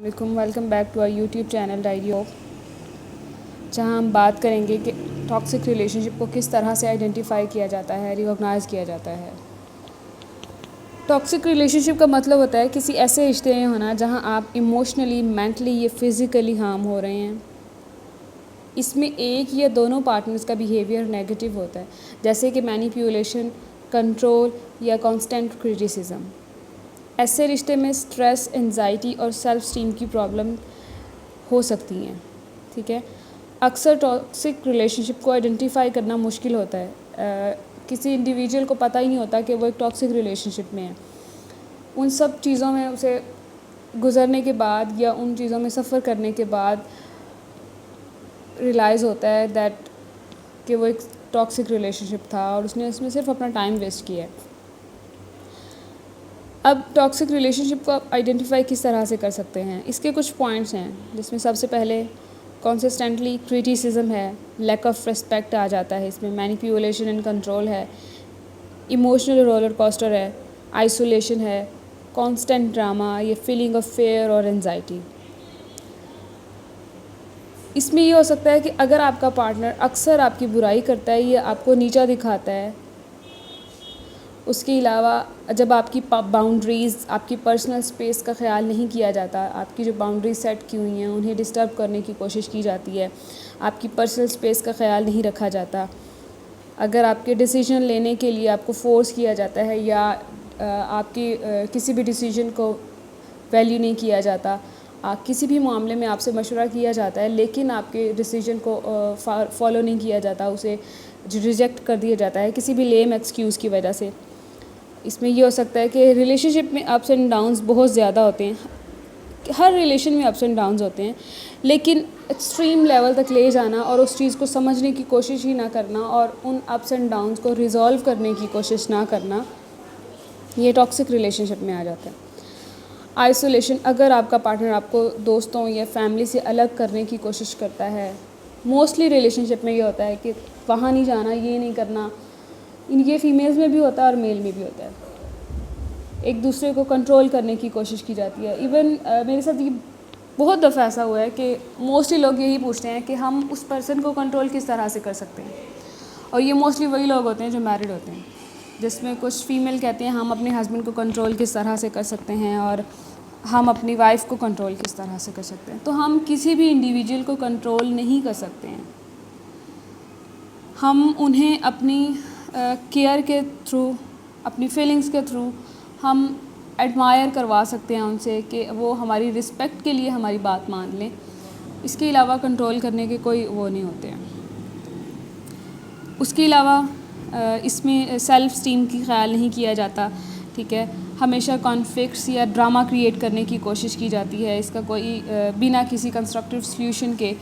Welcome back to our YouTube channel diary of, جہاں ہم بات کریں گے کہ ٹاکسک ریلیشن شپ کو کس طرح سے آئیڈینٹیفائی کیا جاتا ہے، ریکگنائز کیا جاتا ہے۔ ٹاکسک ریلیشن شپ کا مطلب ہوتا ہے کسی ایسے رشتے میں ہونا جہاں آپ ایموشنلی، مینٹلی یا فزیکلی ہارم ہو رہے ہیں۔ اس میں ایک یا دونوں پارٹنرز کا بیہیویئر نیگیٹو ہوتا ہے، جیسے کہ مینیپولیشن، کنٹرول یا کانسٹنٹ کرٹیسزم۔ ایسے رشتے میں سٹریس، انزائٹی اور سیلف اسٹیم کی پرابلم ہو سکتی ہیں، ٹھیک ہے۔ اکثر ٹاکسک ریلیشن شپ کو آئیڈینٹیفائی کرنا مشکل ہوتا ہے، کسی انڈیویجول کو پتہ ہی نہیں ہوتا کہ وہ ایک ٹاکسک ریلیشن شپ میں ہے۔ ان سب چیزوں میں اسے گزرنے کے بعد یا ان چیزوں میں سفر کرنے کے بعد ریئلائز ہوتا ہے کہ وہ ایک ٹاکسک ریلیشن شپ تھا اور اس میں صرف اپنا ٹائم ویسٹ کیا ہے۔ اب ٹاکسک ریلیشن شپ کو آئیڈینٹیفائی کس طرح سے کر سکتے ہیں؟ اس کے کچھ پوائنٹس ہیں، جس میں سب سے پہلے کنسسٹنٹلی کرٹیسزم ہے، لیک آف ریسپیکٹ آ جاتا ہے، اس میں مینیپولیشن اینڈ کنٹرول ہے، ایموشنل رولر کوسٹر ہے، آئسولیشن ہے، کانسٹنٹ ڈراما، یہ فیلنگ آف فیئر اور انزائٹی۔ اس میں یہ ہو سکتا ہے کہ اگر آپ کا پارٹنر اکثر آپ کی برائی کرتا ہے یا آپ کو نیچا دکھاتا ہے، اس کے علاوہ جب آپ کی باؤنڈریز، آپ کی پرسنل اسپیس کا خیال نہیں کیا جاتا، آپ کی جو باؤنڈریز سیٹ کی ہوئی ہیں انہیں ڈسٹرب کرنے کی کوشش کی جاتی ہے، آپ کی پرسنل اسپیس کا خیال نہیں رکھا جاتا، اگر آپ کے ڈیسیجن لینے کے لیے آپ کو فورس کیا جاتا ہے یا آپ کی کسی بھی ڈیسیجن کو ویلیو نہیں کیا جاتا، کسی بھی معاملے میں آپ سے مشورہ کیا جاتا ہے لیکن آپ کے ڈیسیجن کو فالو نہیں کیا جاتا، اسے ریجیکٹ کر دیا جاتا ہے کسی بھی لیم ایکسکیوز کی وجہ سے۔ اس میں یہ ہو سکتا ہے کہ ریلیشن شپ میں اپس اینڈ ڈاؤنز بہت زیادہ ہوتے ہیں، ہر ریلیشن میں اپس اینڈ ڈاؤنز ہوتے ہیں، لیکن ایکسٹریم لیول تک لے جانا اور اس چیز کو سمجھنے کی کوشش ہی نہ کرنا اور ان اپس اینڈ ڈاؤنز کو ریزالو کرنے کی کوشش نہ کرنا، یہ ٹاکسک ریلیشن شپ میں آ جاتا ہے۔ آئسولیشن، اگر آپ کا پارٹنر آپ کو دوستوں یا فیملی سے الگ کرنے کی کوشش کرتا ہے، موسٹلی ریلیشن شپ میں یہ ہوتا ہے کہ وہاں نہیں جانا، یہ نہیں کرنا، یہ فیمیلز میں بھی ہوتا ہے اور میل میں بھی ہوتا ہے، ایک دوسرے کو کنٹرول کرنے کی کوشش کی جاتی ہے۔ ایون میرے ساتھ یہ بہت دفعہ ایسا ہوا ہے کہ موسٹلی لوگ یہی پوچھتے ہیں کہ ہم اس پرسن کو کنٹرول کس طرح سے کر سکتے ہیں، اور یہ موسٹلی وہی لوگ ہوتے ہیں جو میرڈ ہوتے ہیں، جس میں کچھ فیمیل کہتے ہیں ہم اپنے ہسبینڈ کو کنٹرول کس طرح سے کر سکتے ہیں اور ہم اپنی وائف کو کنٹرول کس طرح سے کر سکتے ہیں۔ تو ہم کسی بھی انڈیویجول کو کنٹرول نہیں کر سکتے ہیں، ہم انہیں اپنی کیئر کے تھرو، اپنی فیلنگس کے تھرو ہم ایڈمائر کروا سکتے ہیں ان سے کہ وہ ہماری رسپیکٹ کے لیے ہماری بات مان لیں، اس کے علاوہ کنٹرول کرنے کے کوئی وہ نہیں ہوتے ہیں۔ اس کے علاوہ اس میں سیلف اسٹیم کی خیال نہیں کیا جاتا، ٹھیک ہے، ہمیشہ کانفلکٹس یا ڈرامہ کریٹ کرنے کی کوشش کی جاتی ہے، اس کا کوئی بنا کسی کنسٹرکٹیو سلیوشن کے۔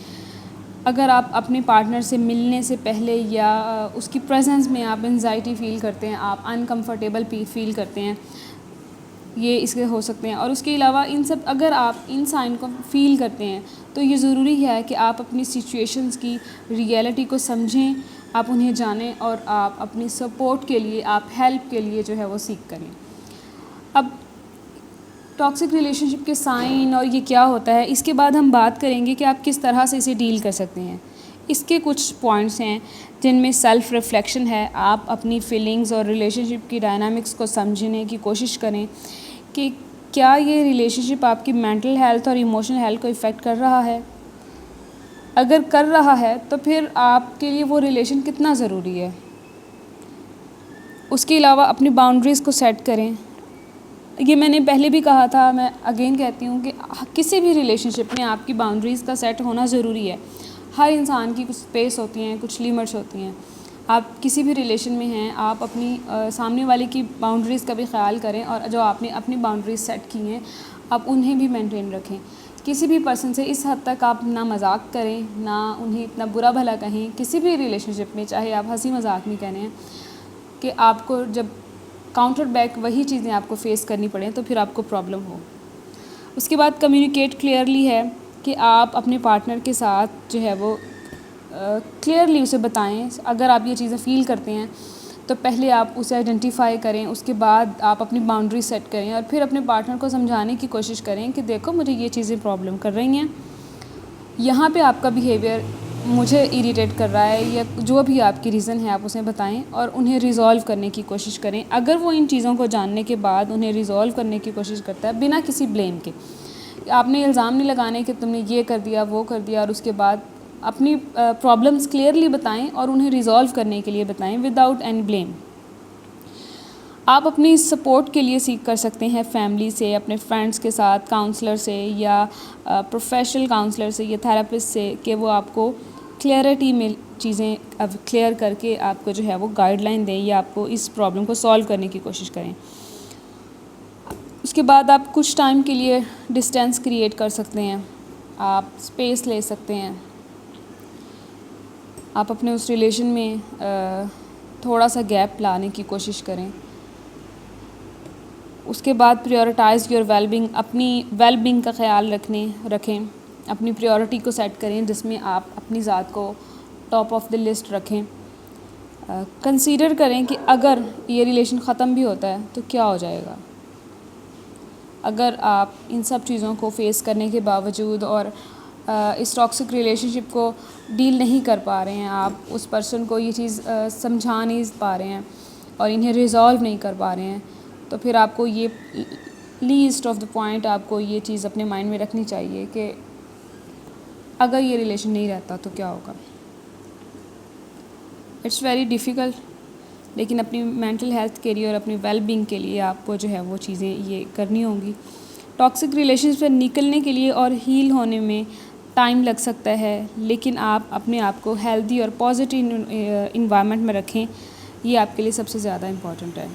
اگر آپ اپنے پارٹنر سے ملنے سے پہلے یا اس کی پریزنس میں آپ انزائٹی فیل کرتے ہیں، آپ انکمفرٹیبل فیل کرتے ہیں، یہ اس کے ہو سکتے ہیں۔ اور اس کے علاوہ ان سب اگر آپ ان سائن کو فیل کرتے ہیں تو یہ ضروری ہے کہ آپ اپنی سچویشنز کی ریئلٹی کو سمجھیں، آپ انہیں جانیں اور آپ اپنی سپورٹ کے لیے، آپ ہیلپ کے لیے جو ہے وہ سیک کریں۔ اب ٹاکسک ریلیشن شپ کے سائن اور یہ کیا ہوتا ہے، اس کے بعد ہم بات کریں گے کہ آپ کس طرح سے اسے ڈیل کر سکتے ہیں۔ اس کے کچھ پوائنٹس ہیں جن میں سیلف ریفلیکشن ہے، آپ اپنی فیلنگز اور ریلیشن شپ کی ڈائنامکس کو سمجھنے کی کوشش کریں کہ کیا یہ ریلیشن شپ آپ کی مینٹل ہیلتھ اور ایموشنل ہیلتھ کو افیکٹ کر رہا ہے۔ اگر کر رہا ہے تو پھر آپ کے لیے وہ ریلیشن کتنا ضروری ہے۔ اس کے علاوہ اپنی باؤنڈریز کو سیٹ کریں، یہ میں نے پہلے بھی کہا تھا، میں اگین کہتی ہوں کہ کسی بھی ریلیشن شپ میں آپ کی باؤنڈریز کا سیٹ ہونا ضروری ہے۔ ہر انسان کی کچھ اسپیس ہوتی ہیں، کچھ لیمٹس ہوتی ہیں، آپ کسی بھی ریلیشن میں ہیں، آپ اپنی سامنے والے کی باؤنڈریز کا بھی خیال کریں اور جو آپ نے اپنی باؤنڈریز سیٹ کی ہیں آپ انہیں بھی مینٹین رکھیں۔ کسی بھی پرسن سے اس حد تک آپ نہ مذاق کریں، نہ انہیں اتنا برا بھلا کہیں، کسی بھی ریلیشن شپ میں، چاہے آپ ہنسی مذاق میں کہہ رہے ہیں، کہ آپ کو جب کاؤنٹر بیک وہی چیزیں آپ کو فیس کرنی پڑیں تو پھر آپ کو پرابلم ہو۔ اس کے بعد کمیونیکیٹ کلیئرلی ہے کہ آپ اپنے پارٹنر کے ساتھ جو ہے وہ کلیئرلی اسے بتائیں، اگر آپ یہ چیزیں فیل کرتے ہیں تو پہلے آپ اسے آئیڈینٹیفائی کریں، اس کے بعد آپ اپنی باؤنڈری سیٹ کریں اور پھر اپنے پارٹنر کو سمجھانے کی کوشش کریں کہ دیکھو مجھے یہ چیزیں پرابلم کر رہی ہیں، یہاں پہ آپ کا بیہیویئر مجھے اریٹیٹ کر رہا ہے، یا جو بھی آپ کی ریزن ہے آپ اسے بتائیں اور انہیں ریزولو کرنے کی کوشش کریں. اگر وہ ان چیزوں کو جاننے کے بعد انہیں ریزولو کرنے کی کوشش کرتا ہے بنا کسی بلیم کے، آپ نے الزام نہیں لگانے کہ تم نے یہ کر دیا وہ کر دیا، اور اس کے بعد اپنی پرابلمس کلیئرلی بتائیں اور انہیں ریزولو کرنے کے لیے بتائیں وداؤٹ اینی بلیم. آپ اپنی سپورٹ کے لیے سیکھ کر سکتے ہیں فیملی سے، اپنے فرینڈس کے ساتھ، کاؤنسلر سے یا پروفیشنل کاؤنسلر سے یا تھراپسٹ سے، کہ وہ آپ کو کلیئرٹی میں چیزیں اب کلیئر کر کے آپ کو جو ہے وہ گائیڈ لائن دیں یا آپ کو اس پرابلم کو سولو کرنے کی کوشش کریں. اس کے بعد آپ کچھ ٹائم کے لیے ڈسٹینس کریٹ کر سکتے ہیں، آپ اسپیس لے سکتے ہیں، آپ اپنے اس ریلیشن میں تھوڑا سا گیپ لانے کی کوشش کریں. اس کے بعد پریورٹائز یور ویل بینگ، اپنی ویل بینگ کا خیال رکھیں، اپنی پریورٹی کو سیٹ کریں جس میں آپ اپنی ذات کو ٹاپ آف دی لسٹ رکھیں. کنسیڈر کریں کہ اگر یہ ریلیشن ختم بھی ہوتا ہے تو کیا ہو جائے گا. اگر آپ ان سب چیزوں کو فیس کرنے کے باوجود اور اس ٹاکسک ریلیشن شپ کو ڈیل نہیں کر پا رہے ہیں، آپ اس پرسن کو یہ چیز سمجھا نہیں پا رہے ہیں اور انہیں ریزولو نہیں کر پا رہے ہیں، تو پھر آپ کو یہ لیسٹ آف دا پوائنٹ آپ کو یہ چیز اپنے مائنڈ میں رکھنی چاہیے کہ اگر یہ ریلیشن نہیں رہتا تو کیا ہوگا. اٹس ویری ڈیفیکلٹ، لیکن اپنی مینٹل ہیلتھ کے لیے اور اپنی ویل بینگ کے لیے آپ کو جو ہے وہ چیزیں یہ کرنی ہوں گی. ٹاکسک ریلیشن سے نکلنے کے لیے اور ہیل ہونے میں ٹائم لگ سکتا ہے، لیکن آپ اپنے آپ کو ہیلدی اور پازیٹیو انوائرمنٹ میں رکھیں، یہ آپ کے لیے سب سے زیادہ امپورٹنٹ ہے.